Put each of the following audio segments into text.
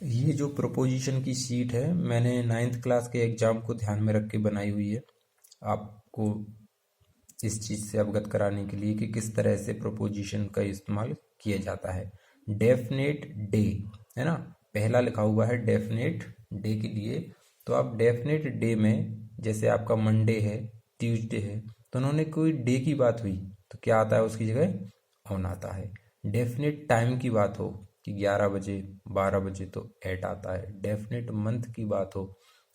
ये जो प्रोपोजिशन की शीट है मैंने 9th क्लास के एग्जाम को ध्यान में रख के बनाई हुई है, आपको इस चीज़ से अवगत कराने के लिए कि किस तरह से प्रोपोजिशन का इस्तेमाल किया जाता है। डेफिनेट डे है ना, पहला लिखा हुआ है डेफिनेट डे के लिए। तो आप डेफिनेट डे में, जैसे आपका मंडे है, ट्यूसडे है, तो उन्होंने कोई डे की बात हुई तो क्या आता है उसकी जगह ऑन आता है। डेफिनेट टाइम की बात हो कि 11 बजे 12 बजे तो एट आता है। डेफिनेट मंथ की बात हो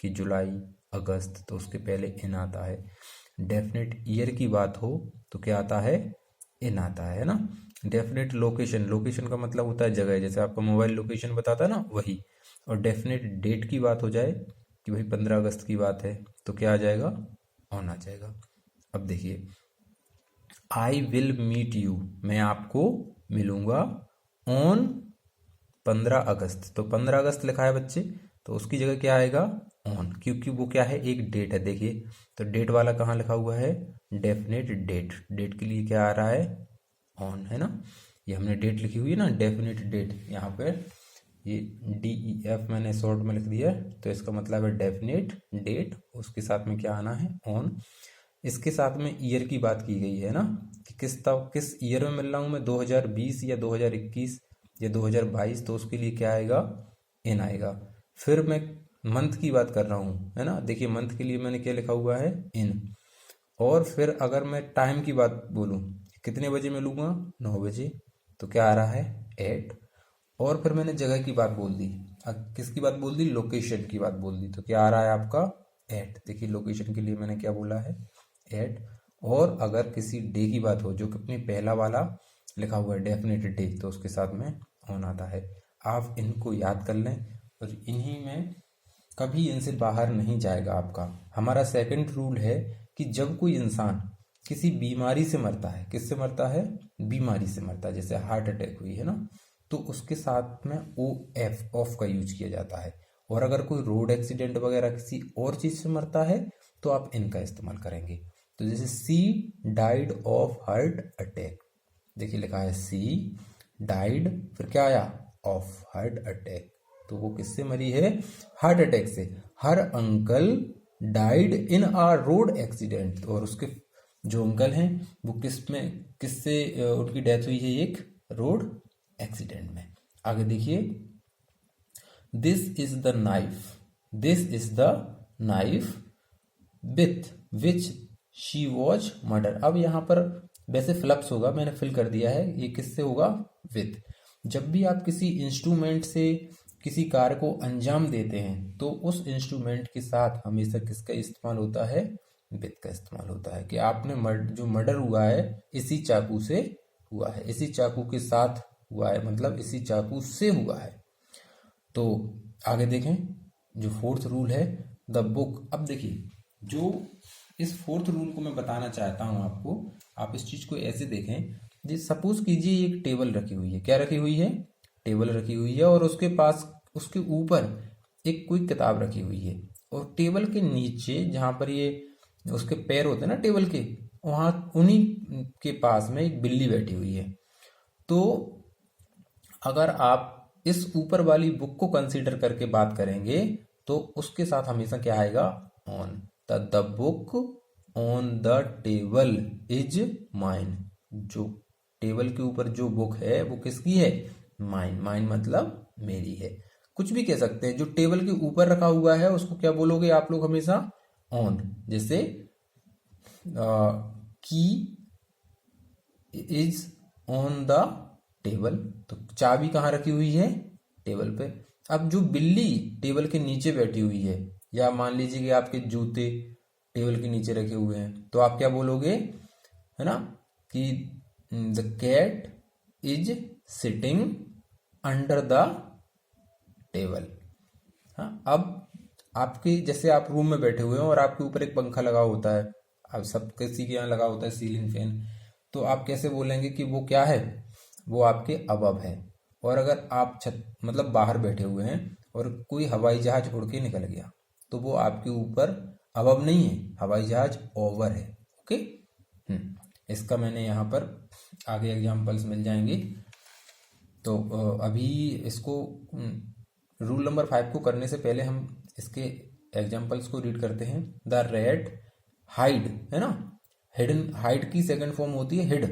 कि जुलाई अगस्त तो उसके पहले इन आता है। डेफिनेट ईयर की बात हो तो क्या आता है, इन आता है ना। डेफिनेट लोकेशन, लोकेशन का मतलब होता है जगह, जैसे आपका मोबाइल लोकेशन बताता है ना वही। और डेफिनेट डेट की बात हो जाए कि भाई 15 अगस्त की बात है तो क्या आ जाएगा, ऑन आ जाएगा। अब देखिए, आई विल मीट यू, मैं आपको मिलूंगा ऑन 15 अगस्त। तो 15 अगस्त लिखा है बच्चे, तो उसकी जगह क्या आएगा, ऑन, क्योंकि वो क्या है, एक डेट है। देखिए तो डेट वाला कहाँ लिखा हुआ है, डेफिनेट डेट, डेट के लिए क्या आ रहा है, ऑन, है ना। ये हमने डेट लिखी हुई है ना, डेफिनेट डेट, यहाँ पे ये DEF मैंने शॉर्ट में लिख दिया है, तो इसका मतलब है डेफिनेट डेट, उसके साथ में क्या आना है, ऑन। इसके साथ में ईयर की बात की गई है ना, कि किस ईयर में मिल रहा हूँ मैं, 2020 या 2021 या 2022, तो उसके लिए क्या आएगा, इन आएगा। फिर मैं मंथ की बात कर रहा हूँ, है ना, देखिए मंथ के लिए मैंने क्या लिखा हुआ है, इन। और फिर अगर मैं टाइम की बात बोलूँ, कितने बजे मिलूंगा, 9 बजे, तो क्या आ रहा है, एट। और फिर मैंने जगह की बात बोल दी, किसकी बात बोल दी, लोकेशन की बात बोल दी, तो क्या आ रहा है आपका, एट। देखिए लोकेशन के लिए मैंने क्या बोला है, एट। और अगर किसी डे की बात हो, जो कि अपनी पहला वाला लिखा हुआ है डेफिनेट डे, तो उसके साथ में ऑन आता है। आप इनको याद कर लें और इन्हीं में कभी इनसे बाहर नहीं जाएगा आपका। हमारा सेकंड रूल है कि जब कोई इंसान किसी बीमारी से मरता है, किससे मरता है, बीमारी से मरता है, जैसे हार्ट अटैक हुई है ना, तो उसके साथ में OF ऑफ का यूज किया जाता है। और अगर कोई रोड एक्सीडेंट वगैरह किसी और चीज से मरता है तो आप इनका इस्तेमाल करेंगे। तो जैसे she died of heart attack, देखिए लिखा है सी डाइड, फिर क्या आया, ऑफ हार्ट अटैक, तो वो किससे मरी है, हार्ट अटैक से। Her uncle died in a road accident, और उसके जो अंकल हैं वो किससे उनकी डेथ हुई है, एक रोड एक्सीडेंट में। आगे देखिए, this is the knife, this is the knife with which she was murder. अब यहां पर वैसे फ्लक्स होगा, मैंने फिल कर दिया है, ये किससे होगा, विथ। जब भी आप किसी इंस्ट्रूमेंट से किसी कार्य को अंजाम देते हैं तो उस इंस्ट्रूमेंट के साथ हमेशा किसका इस्तेमाल होता है, विथ का इस्तेमाल होता है। कि आपने जो मर्डर हुआ है इसी चाकू से हुआ है, इसी चाकू के साथ हुआ है, मतलब इसी चाकू से हुआ है। तो आगे देखें, जो फोर्थ रूल है, द बुक। अब देखिए, जो इस फोर्थ रूल को मैं बताना चाहता हूं आपको, आप इस चीज को ऐसे देखें, जी सपोज कीजिए एक टेबल रखी हुई है, क्या रखी हुई है, टेबल रखी हुई है, और उसके पास, उसके ऊपर एक कोई किताब रखी हुई है, और टेबल के नीचे जहां पर ये उसके पैर होते हैं ना टेबल के, वहां उन्हीं के पास में एक बिल्ली बैठी हुई है। तो अगर आप इस ऊपर वाली बुक को कंसीडर करके बात करेंगे तो उसके साथ हमेशा क्या आएगा, on. The book on the table is mine, जो टेबल के ऊपर जो बुक है वो किसकी है, माइन। माइन मतलब मेरी है, कुछ भी कह सकते हैं। जो टेबल के ऊपर रखा हुआ है उसको क्या बोलोगे आप लोग हमेशा, ऑन। जैसे की इज ऑन द टेबल, तो चाबी कहाँ रखी हुई है, टेबल पे। अब जो बिल्ली टेबल के नीचे बैठी हुई है, या मान लीजिए कि आपके जूते टेबल के नीचे रखे हुए हैं, तो आप क्या बोलोगे, है ना, कि the cat is sitting under the table. हाँ, अब आपके जैसे आप रूम में बैठे हुए हैं और आपके ऊपर एक पंखा लगा होता है, अब सब किसी के यहाँ लगा होता है सीलिंग फैन, तो आप कैसे बोलेंगे कि वो क्या है, वो आपके अबव है। और अगर आप छत मतलब बाहर बैठे हुए हैं और कोई हवाई जहाज उड़ के निकल गया, तो वो आपके ऊपर अबव नहीं है, हवाई जहाज ओवर है। ओके। इसका मैंने यहाँ पर आगे एग्जांपल्स मिल जाएंगे, तो अभी इसको रूल नंबर 5 को करने से पहले हम इसके एग्जाम्पल्स को रीड करते हैं। द रैट हाइड, है ना, हिडन, हाइड की सेकंड फॉर्म होती है हिड,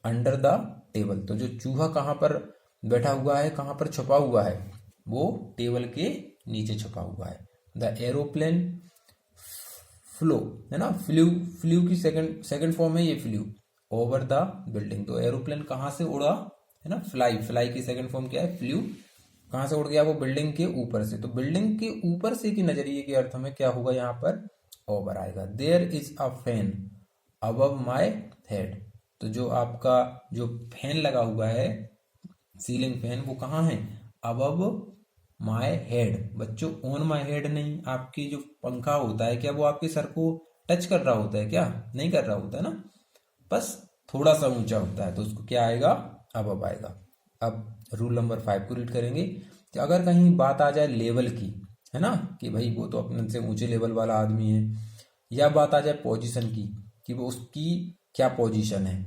अंडर द टेबल। तो जो चूहा कहाँ पर बैठा हुआ है, कहाँ पर छुपा हुआ है, वो टेबल के नीचे छुपा हुआ है। द एरोप्लेन फ्लो, है ना, फ्लू, फ्लू की सेकंड फॉर्म है ये फ्लू, ओवर द बिल्डिंग। तो एरोप्लेन कहाँ से उड़ा, है ना, फ्लाई, फ्लाई की सेकंड फॉर्म क्या है, फ्लू। कहाँ से उड़ गया वो, बिल्डिंग के ऊपर से। तो बिल्डिंग के ऊपर से की नजरिए के अर्थ में क्या होगा, यहाँ पर ओवर आएगा। There is a fan above my head. तो जो आपका जो फैन लगा हुआ है, सीलिंग फैन, वो कहाँ है, अबव माई हेड। बच्चों ऑन माई हेड नहीं, आपकी जो पंखा होता है क्या वो आपके सर को टच कर रहा होता है क्या, नहीं कर रहा होता है ना, बस थोड़ा सा ऊंचा होता है, तो उसको क्या आएगा, अबव आएगा। अब रूल नंबर 5 को रीड करेंगे कि अगर कहीं बात आ जाए लेवल की, है ना, कि भाई वो तो अपने से ऊंचे लेवल वाला आदमी है, या बात आ जाए पोजीशन की कि वो उसकी क्या पोजीशन है,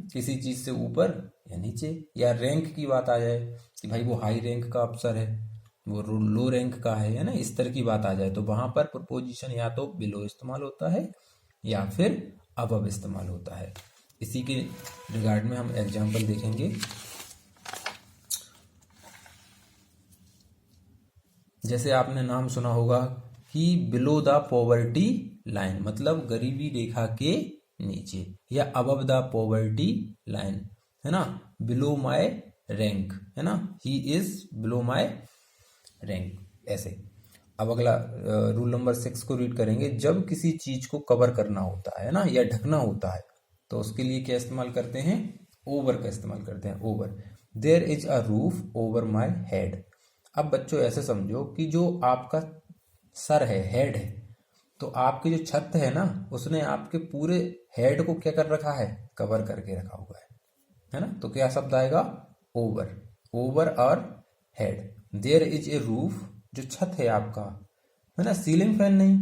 किसी चीज से ऊपर या नीचे, या रैंक की बात आ जाए कि भाई वो हाई रैंक का अफसर है, वो लो रैंक का है ना, इस तरह की बात आ जाए, तो वहां पर प्रपोजिशन या तो बिलो इस्तेमाल होता है या फिर अबव इस्तेमाल होता है। इसी के रिगार्ड में हम एग्जाम्पल देखेंगे। जैसे आपने नाम सुना होगा कि बिलो द पॉवर्टी लाइन, मतलब गरीबी रेखा के नीचे, या अबव द पॉवर्टी लाइन, है ना, बिलो माय रैंक, है ना, he is below my rank, ऐसे। अब अगला रूल नंबर 6 को रीड करेंगे। जब किसी चीज को कवर करना होता है ना, या ढकना होता है, तो उसके लिए क्या इस्तेमाल करते हैं, ओवर का इस्तेमाल करते हैं, over. There is a roof over my head. अब बच्चों ऐसे समझो कि जो आपका सर है, हेड है, तो आपकी जो छत है ना, उसने आपके पूरे हेड को क्या कर रखा है, कवर करके रखा हुआ है ना, तो क्या शब्द आएगा, ओवर, ओवर और head. There is a roof, जो छत है आपका, है ना, सीलिंग फैन नहीं,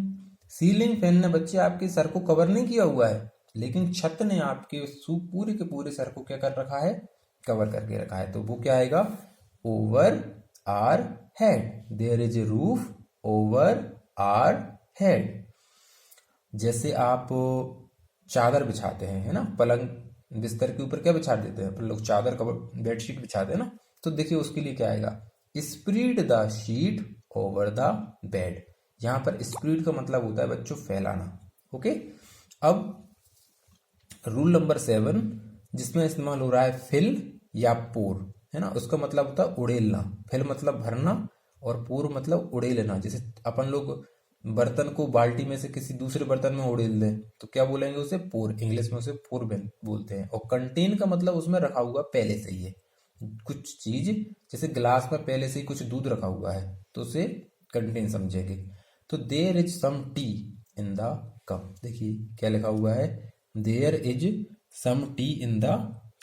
सीलिंग फैन ने बच्चे आपके सर को कवर नहीं किया हुआ है, लेकिन छत ने आपके पूरे के पूरे सर को क्या कर रखा है, कवर करके रखा है, तो वो क्या आएगा, over our head. There is a roof over our head. जैसे आप चादर बिछाते हैं, है ना, पलंग बिस्तर के ऊपर क्या बिछा देते हैं अपन लोग, चादर, कवर, बेडशीट बिछाते हैं ना, तो देखिए उसके लिए क्या आएगा, spread the sheet over the bed. यहां पर स्प्रेड का मतलब होता है बच्चों फैलाना। ओके, अब रूल नंबर 7 जिसमें इस्तेमाल हो रहा है फिल या पोर, है ना, उसका मतलब होता है उड़ेलना। फिल मतलब भरना और पोर मतलब उड़ेलना। जैसे अपन लोग बर्तन को बाल्टी में से किसी दूसरे बर्तन में उड़ेल दें तो क्या बोलेंगे उसे, पोर, इंग्लिश में उसे पोर बोलते हैं। और कंटेन का मतलब उसमें रखा हुआ पहले से ही है कुछ चीज, जैसे गिलास में पहले से ही कुछ दूध रखा हुआ है तो उसे कंटेन समझेंगे। तो there is some tea in the cup, देखिए क्या लिखा हुआ है, there is some tea in the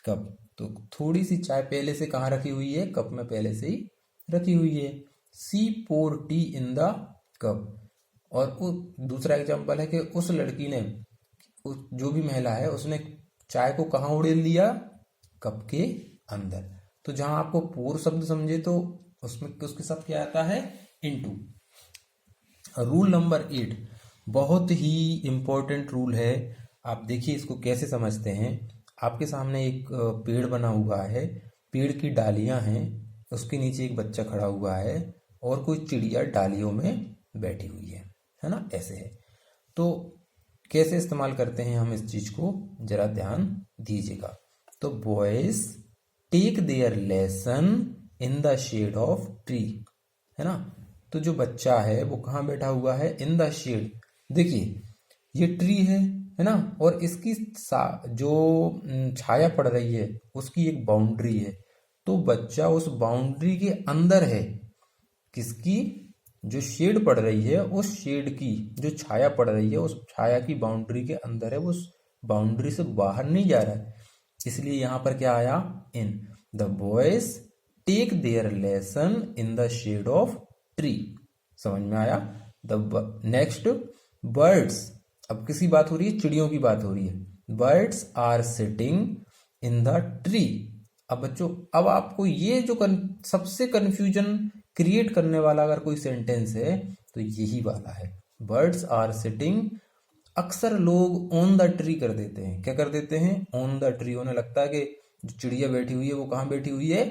cup, तो थोड़ी सी चाय पहले से कहाँ रखी हुई है, कप में पहले से ही रखी हुई है। सी पोर टी इन द कप। और दूसरा एग्जांपल है कि उस लड़की ने, जो भी महिला है, उसने चाय को कहाँ उड़ेल दिया, कप के अंदर। तो जहां आपको पोर शब्द समझे तो उसमें उसके साथ क्या आता है, इनटू। रूल नंबर 8 बहुत ही इंपॉर्टेंट रूल है। आप देखिए इसको कैसे समझते हैं। आपके सामने एक पेड़ बना हुआ है, पेड़ की डालियां हैं, उसके नीचे एक बच्चा खड़ा हुआ है और कोई चिड़िया डालियों में बैठी हुई है ना, ऐसे है। तो कैसे इस्तेमाल करते हैं हम इस चीज को, जरा ध्यान दीजिएगा। तो boys take their lesson in the shade of tree, है ना, तो जो बच्चा है वो कहाँ बैठा हुआ है, इन द शेड। देखिए ये ट्री है ना, और इसकी जो छाया पड़ रही है उसकी एक बाउंड्री है, तो बच्चा उस बाउंड्री के अंदर है। किसकी, जो शेड पड़ रही है उस शेड की जो छाया पड़ रही है उस छाया की बाउंड्री के अंदर है, वो उस बाउंड्री से बाहर नहीं जा रहा है, इसलिए यहां पर क्या आया, in. The boys take their lesson in the shade of tree, समझ में आया। द नेक्स्ट, बर्ड्स, अब किसी बात हो रही है, चिड़ियों की बात हो रही है। Birds are sitting in the tree. अब बच्चों, अब आपको ये जो सबसे कंफ्यूजन क्रिएट करने वाला अगर कोई सेंटेंस है तो यही वाला है। बर्ड्स आर सिटिंग, अक्सर लोग ऑन द ट्री कर देते हैं। क्या कर देते हैं? On the tree. उन्हें लगता है कि जो चिड़िया बैठी हुई है वो कहाँ बैठी हुई है?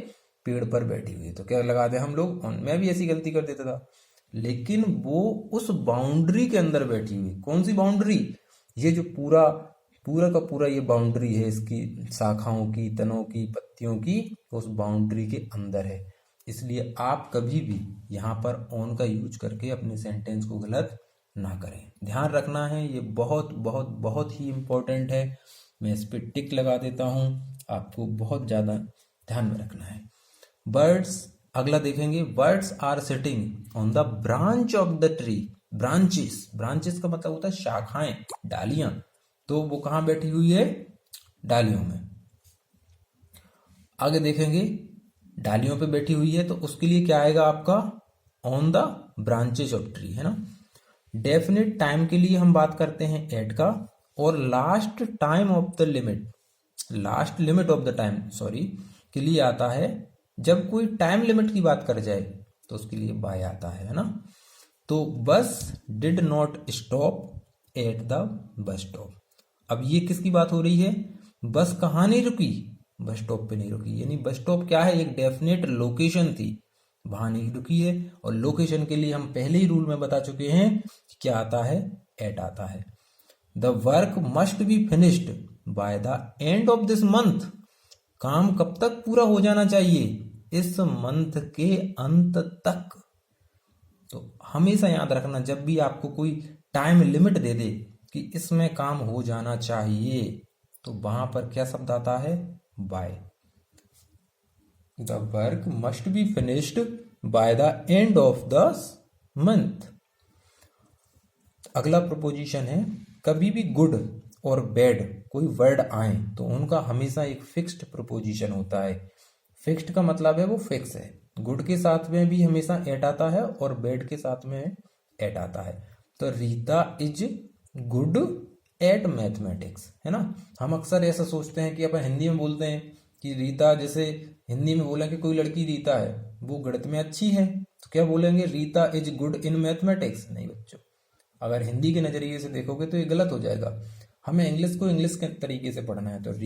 पेड़ पर बैठी हुई है, तो क्या लगा दे हम लोग ऑन। मैं भी ऐसी गलती कर देता था, लेकिन वो उस बाउंड्री के अंदर बैठी हुई। कौन सी बाउंड्री? ये जो पूरा पूरा का पूरा ये बाउंड्री है, इसकी शाखाओं की, तनों की, पत्तियों की, उस बाउंड्री के अंदर है। इसलिए आप कभी भी यहाँ पर ऑन का यूज करके अपने सेंटेंस को गलत ना करें। ध्यान रखना है, ये बहुत बहुत बहुत ही इम्पोर्टेंट है। मैं इस पर टिक लगा देता हूँ, आपको बहुत ज़्यादा ध्यान में रखना है। बर्ड्स, अगला देखेंगे, birds are sitting on the branch of the tree. Branches, branches का मतलब होता है शाखाएं, डालियां। तो वो कहाँ बैठी हुई है? डालियों में। आगे देखेंगे, डालियों पे बैठी हुई है तो उसके लिए क्या आएगा आपका? On the branches of tree, है ना। डेफिनेट टाइम के लिए हम बात करते हैं एट का, और last time of the limit, last limit of the time sorry के लिए आता है। जब कोई टाइम लिमिट की बात कर जाए तो उसके लिए बाय आता है ना। तो बस did not stop at the bus stop. अब ये किसकी बात हो रही है? बस कहाँ नहीं रुकी? बस स्टॉप पे नहीं रुकी। यानी बस स्टॉप क्या है? एक डेफिनेट लोकेशन थी, वहां नहीं रुकी है। और लोकेशन के लिए हम पहले ही रूल में बता चुके हैं क्या आता है? एट आता है। The work must be finished by the end of this month. काम कब तक पूरा हो जाना चाहिए? इस मंथ के अंत तक। तो हमेशा याद रखना, जब भी आपको कोई टाइम लिमिट दे दे कि इसमें काम हो जाना चाहिए, तो वहां पर क्या शब्द आता है? By. The work must be finished by the end of the month. अगला प्रपोजिशन है, कभी भी गुड और बैड कोई वर्ड आए तो उनका हमेशा एक फिक्स्ड प्रपोजिशन होता है। फिक्स्ड का मतलब है वो फिक्स है। गुड के साथ में भी हमेशा एट आता है और बैड के साथ में एट आता है। तो Rita is good at mathematics, है ना। हम अक्सर ऐसा सोचते हैं कि अपन हिंदी में बोलते हैं कि रीता, जैसे हिंदी में बोला कि कोई लड़की रीता है वो गणित में अच्छी है, तो क्या बोलेंगे? Rita is good in mathematics. नहीं बच्चों, अगर हिंदी के नजरिए से देखोगे तो ये गलत हो जाएगा। हमें इंग्लिश को इंग्लिश के तरीके से पढ़ना है। तो